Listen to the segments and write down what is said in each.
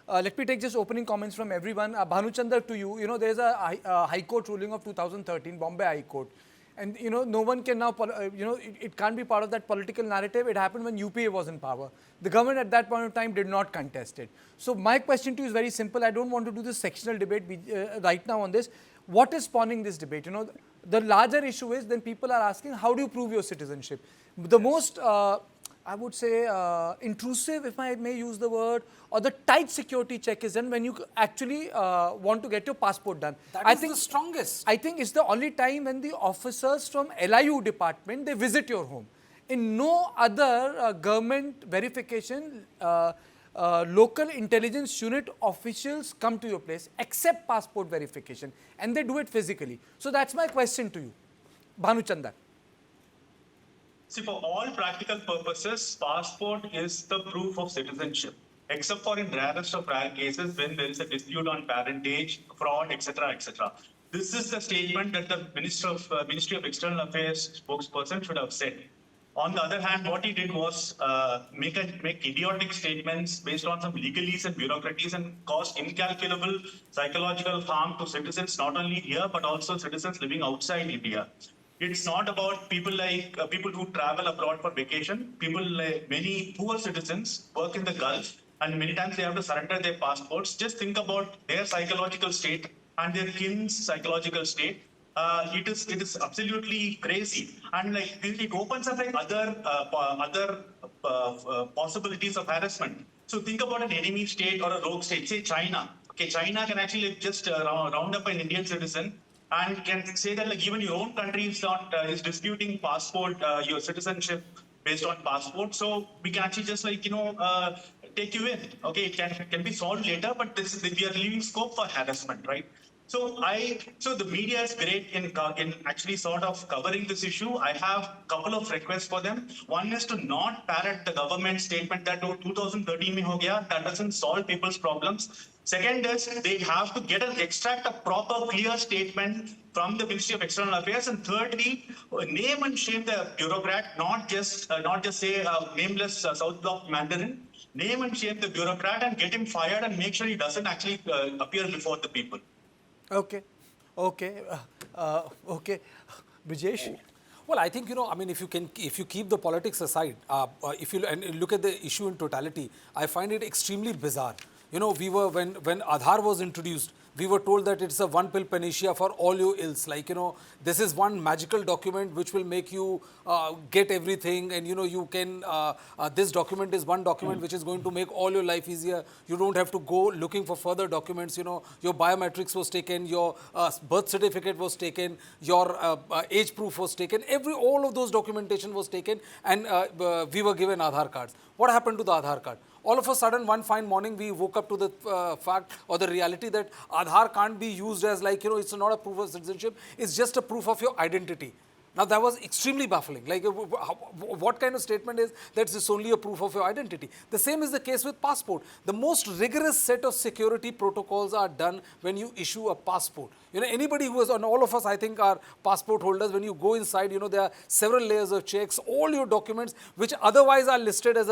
let me take just opening comments from everyone. Bhanuchandar, to you, there's a High Court ruling of 2013, Bombay High Court. And, no one can now, it can't be part of that political narrative. It happened when UPA was in power. The government at that point of time did not contest it. So my question to you is very simple. I don't want to do this sectional debate right now on this. What is spawning this debate? The larger issue is then people are asking, how do you prove your citizenship? The most, I would say, intrusive, if I may use the word, or the tight security check is done when you actually want to get your passport done. I think the strongest. I think it's the only time when the officers from LIU department, they visit your home. In no other government verification, local intelligence unit officials come to your place except passport verification, and they do it physically. So that's my question to you, Bhanuchandar. See, for all practical purposes, passport is the proof of citizenship, except for in rarest of rare cases when there is a dispute on parentage, fraud, etc., etc. This is the statement that the Ministry of External Affairs spokesperson should have said. On the other hand, what he did was make idiotic statements based on some legalese and bureaucracies and cause incalculable psychological harm to citizens, not only here, but also citizens living outside India. It's not about people like people who travel abroad for vacation. People like many poor citizens work in the Gulf, and many times they have to surrender their passports. Just think about their psychological state and their kin's psychological state. It is absolutely crazy, and like it opens up like other possibilities of harassment. So think about an enemy state or a rogue state, say China. Okay, China can actually just round up an Indian citizen and can say that like even your own country is not is disputing passport, your citizenship based on passport. So we can actually just like take you in. Okay, it can be solved later, but we are leaving scope for harassment, right? So the media is great in actually sort of covering this issue. I have a couple of requests for them. One is to not parrot the government statement that 2013 mein ho gaya. That doesn't solve people's problems. Second is they have to extract a proper, clear statement from the Ministry of External Affairs. And thirdly, name and shame the bureaucrat, not just say nameless South Block Mandarin. Name and shame the bureaucrat and get him fired and make sure he doesn't actually appear before the people. Okay. Brijesh? Well, I think, I mean, if you keep the politics aside, if you look at the issue in totality, I find it extremely bizarre. When Aadhaar was introduced, we were told that it's a one-pill panacea for all your ills. Like, this is one magical document which will make you get everything, and, you can, this document is one document which is going to make all your life easier. You don't have to go looking for further documents. Your biometrics was taken, your birth certificate was taken, your age proof was taken, all of those documentation was taken, and we were given Aadhaar cards. What happened to the Aadhaar card? All of a sudden, one fine morning, we woke up to the fact or the reality that Aadhaar can't be used as like, it's not a proof of citizenship. It's just a proof of your identity. Now, that was extremely baffling. Like, what kind of statement is that it's only a proof of your identity? The same is the case with passport. The most rigorous set of security protocols are done when you issue a passport. Anybody who is, and all of us, I think, are passport holders. When you go inside, there are several layers of checks. All your documents, which otherwise are listed as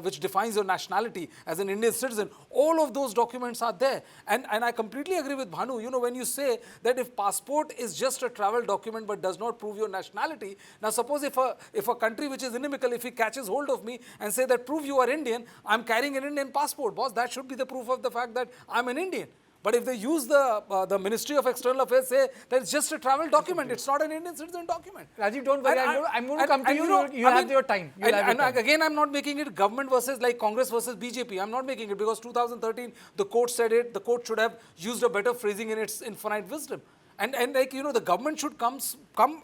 which defines your nationality as an Indian citizen, all of those documents are there. And I completely agree with Bhanu. When you say that if passport is just a travel document but does not prove your nationality. Now, suppose if a country which is inimical, if he catches hold of me and say that prove you are Indian, I'm carrying an Indian passport, boss, that should be the proof of the fact that I'm an Indian. But if they use the Ministry of External Affairs, say that it's just a travel document, it's not an Indian citizen document. Rajiv, don't worry, I'm going to come to you. You have your time. Again, I'm not making it government versus like Congress versus BJP. I'm not making it because 2013, the court said it. The court should have used a better phrasing in its infinite wisdom. And like, the government should come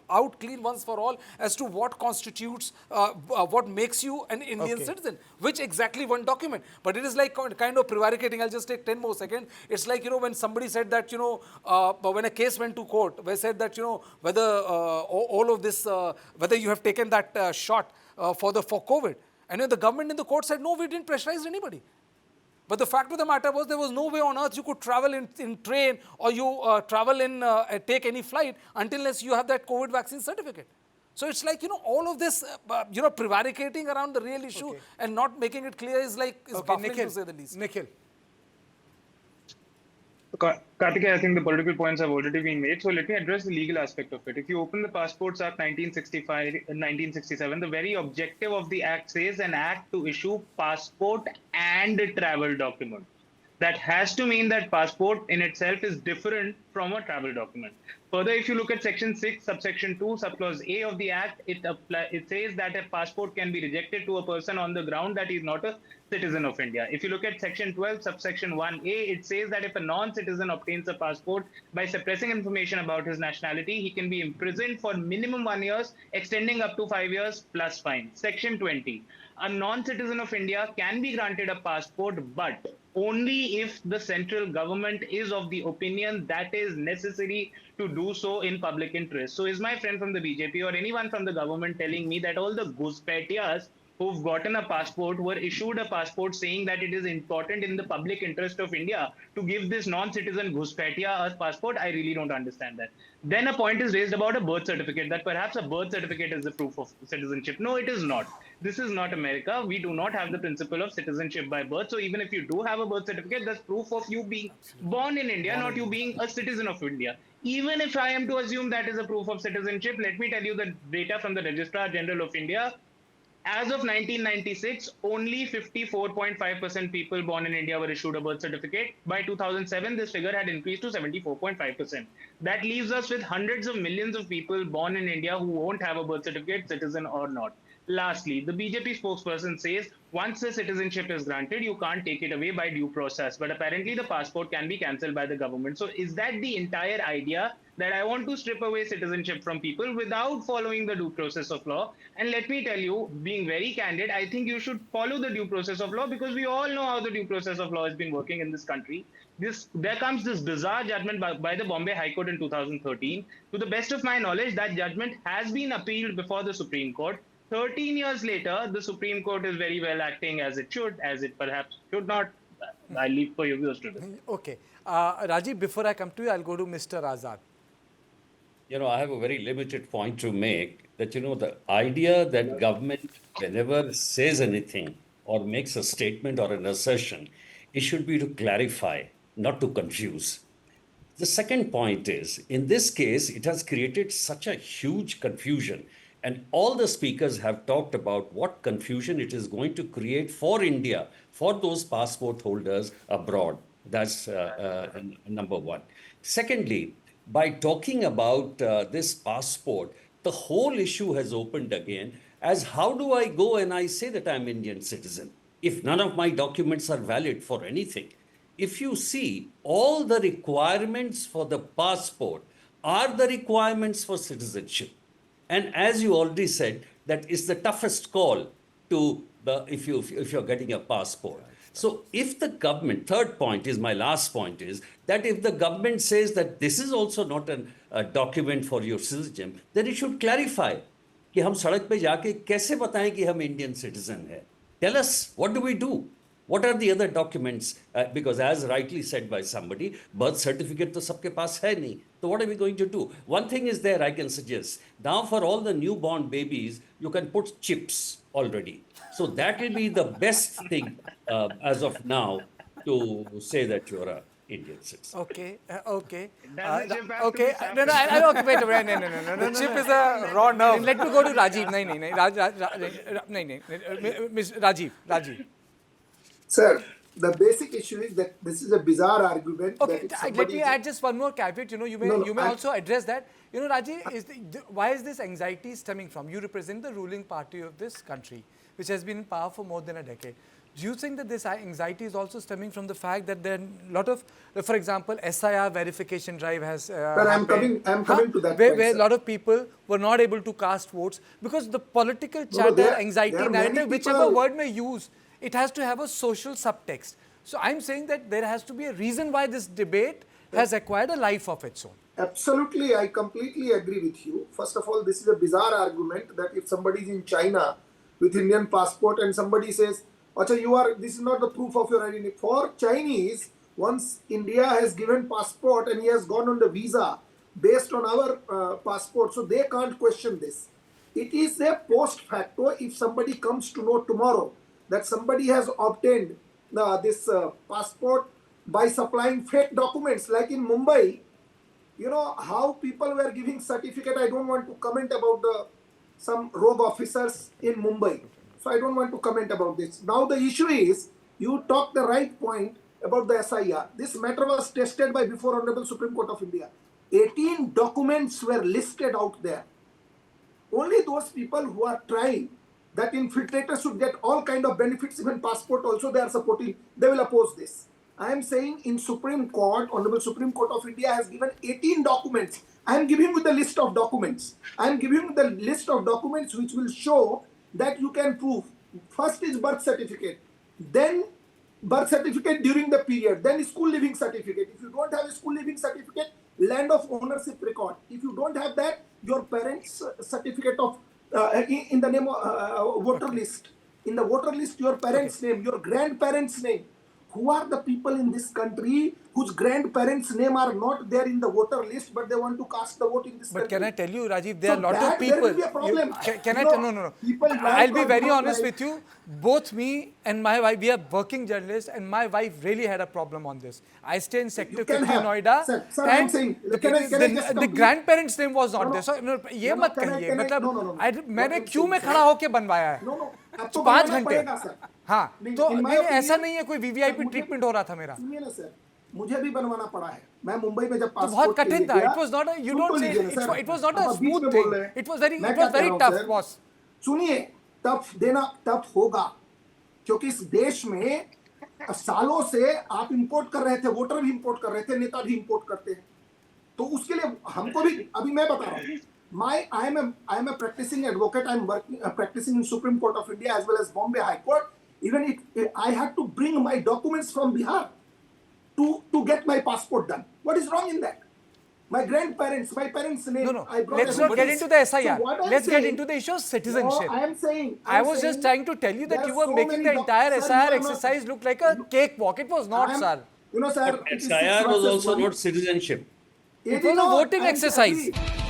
out clean once for all as to what constitutes, what makes you an Indian citizen, which exactly one document. But it is like kind of prevaricating. I'll just take 10 more seconds. It's like, when somebody said that, when a case went to court, they said that, whether all of this, whether you have taken that shot for COVID. And the government in the court said, no, we didn't pressurize anybody. But the fact of the matter was there was no way on earth you could travel in train or you travel take any flight until you have that COVID vaccine certificate. So it's like, all of this, prevaricating around the real issue and not making it clear is baffling to say the least. Nikhil. Karthikeya, I think the political points have already been made. So let me address the legal aspect of it. If you open the Passports Act 1967, the very objective of the act says an act to issue passport and travel document. That has to mean that passport in itself is different from a travel document. Further, if you look at Section 6, subsection 2, subclause A of the Act, it says that a passport can be rejected to a person on the ground that he is not a citizen of India. If you look at Section 12, subsection 1A, it says that if a non-citizen obtains a passport by suppressing information about his nationality, he can be imprisoned for minimum 1 year, extending up to 5 years plus fine. Section 20, a non-citizen of India can be granted a passport, but only if the central government is of the opinion that is necessary to do so in public interest. So is my friend from the BJP or anyone from the government telling me that all the Ghuspaitias who've gotten a passport were issued a passport saying that it is important in the public interest of India to give this non-citizen Ghuspaitia a passport? I really don't understand that. Then a point is raised about a birth certificate, that perhaps a birth certificate is the proof of citizenship. No, it is not. This is not America. We do not have the principle of citizenship by birth. So even if you do have a birth certificate, that's proof of you being born in India, not you being a citizen of India. Even if I am to assume that is a proof of citizenship, let me tell you the data from the Registrar General of India. As of 1996, only 54.5% people born in India were issued a birth certificate. By 2007, this figure had increased to 74.5%. That leaves us with hundreds of millions of people born in India who won't have a birth certificate, citizen or not. Lastly, the BJP spokesperson says once the citizenship is granted, you can't take it away by due process. But apparently the passport can be cancelled by the government. So is that the entire idea, that I want to strip away citizenship from people without following the due process of law? And let me tell you, being very candid, I think you should follow the due process of law, because we all know how the due process of law has been working in this country. There comes this bizarre judgment by the Bombay High Court in 2013. To the best of my knowledge, that judgment has been appealed before the Supreme Court. 13 years later, the Supreme Court is very well acting as it should, as it perhaps should not. I'll leave for your viewers to do. Okay. Rajiv, before I come to you, I'll go to Mr. Azad. I have a very limited point to make that, the idea that government, whenever says anything or makes a statement or an assertion, it should be to clarify, not to confuse. The second point is, in this case, it has created such a huge confusion. And all the speakers have talked about what confusion it is going to create for India, for those passport holders abroad. That's number one. Secondly, by talking about this passport, the whole issue has opened again as how do I go and I say that I'm Indian citizen if none of my documents are valid for anything? If you see, all the requirements for the passport are the requirements for citizenship. And as you already said, that is the toughest call to if you're getting a passport. So if the government, third point is my last point, is that if the government says that this is also not a document for your citizenship, then it should clarify कि हम सड़क पे जाके कैसे बताएं कि हम Indian citizen है. Tell us, what do we do? What are the other documents? Because as rightly said by somebody, birth certificate to sabke paas hai nahi. So what are we going to do? One thing is there I can suggest. Now for all the newborn babies, you can put chips already. So that will be the best thing as of now to say that you're an Indian citizen. Okay, okay. Okay. Okay, wait, no. The chip is a raw nerve. Let me go to Rajiv. Rajiv. Sir, the basic issue is that this is a bizarre argument. Okay, that let me add just one more caveat. You may I- also address that. Rajiv, why is this anxiety stemming from? You represent the ruling party of this country, which has been in power for more than a decade. Do you think that this anxiety is also stemming from the fact that there are a lot of, for example, SIR verification drive has Sir, I'm coming to that where, point, where a sir. lot of people were not able to cast votes because the political no, chatter, there- anxiety, there are many narrative, whichever people- word may use, it has to have a social subtext. So I'm saying that there has to be a reason why this debate has acquired a life of its own. Absolutely, I completely agree with you. First of all, this is a bizarre argument that if somebody is in China with Indian passport and somebody says, "Acha, this is not the proof of your identity." For Chinese, once India has given passport and he has gone on the visa based on our passport, so they can't question this. It is a post facto. If somebody comes to know tomorrow that somebody has obtained this passport by supplying fake documents, like in Mumbai, you know how people were giving certificate. I don't want to comment about some rogue officers in Mumbai, so I don't want to comment about this. Now the issue is, you talked the right point about the SIR. This matter was tested by before Honorable Supreme Court of India. 18 documents were listed out there. Only those people who are trying that infiltrators should get all kind of benefits, even passport also, they are supporting, they will oppose this. I am saying in Supreme Court, Honorable Supreme Court of India has given 18 documents. I am giving you the list of documents. I am giving you the list of documents which will show that you can prove. First is birth certificate, then birth certificate during the period, then school living certificate. If you don't have a school living certificate, land of ownership record. If you don't have that, your parents' certificate of in the name of voter list. In the voter list, your parents' name, your grandparents' name. Who are the people in this country whose grandparents' name are not there in the voter list, but they want to cast the vote in this country? But can I tell you, Rajiv, there are a lot that of people. There will be a problem. No. People I'll be like or very not honest like. with you. Both me and my wife, we are working journalists, and my wife really had a problem on this. I stay in Sector You 50 can have. Noida, Sir, I'm and saying, the, can I just the complete? grandparents' name was not No, there. So ये no, मत can I- कहिए. can I- मतलब no. मैंने What I'm क्यों में saying, खड़ा होके बनवाया है? No, अब तो 5 बनवाना घंटे. पड़ेगा, sir. हाँ, नहीं, तो in my नहीं ऐसा opinion, नहीं है, कोई वीवीआईपी मुझे- ट्रीटमेंट हो रहा था मेरा. सुनिए ना सर, मुझे भी बनवाना पड़ा है. मैं मुंबई में जब तो बहुत पासपोर्ट के कठिन लिए था. गया, It was not a, you soon don't तो say, लीजिए ना, sir. it was not a आप बीच smooth में thing. बोल रहे हैं. It was very मैं क्या कह रहा हूं, tough, सर? boss. सुनिए, टफ देना टफ होगा, क्योंकि इस देश में सालों से आप इंपोर्ट कर रहे थे, वोटर भी इंपोर्ट कर रहे थे, नेता भी इंपोर्ट करते हैं. तो उसके लिए हमको भी, अभी मैं बता रहा हूँ, I am a practicing advocate. I am working practicing in Supreme Court of India as well as Bombay High Court. Even I had to bring my documents from Bihar to get my passport done. What is wrong in that? My parents' name. No. I brought Let's not get evidence. into the SIR. So what I'm Let's get saying- into the issue of citizenship. No, I am saying. I was just trying to tell you that there you are were so making many the entire sir, SIR you are not- exercise look like a cakewalk. It was not, sir. You know, sir. But it is SIR 6 was versus also 1. not citizenship. It was a voting I am exercise. agree.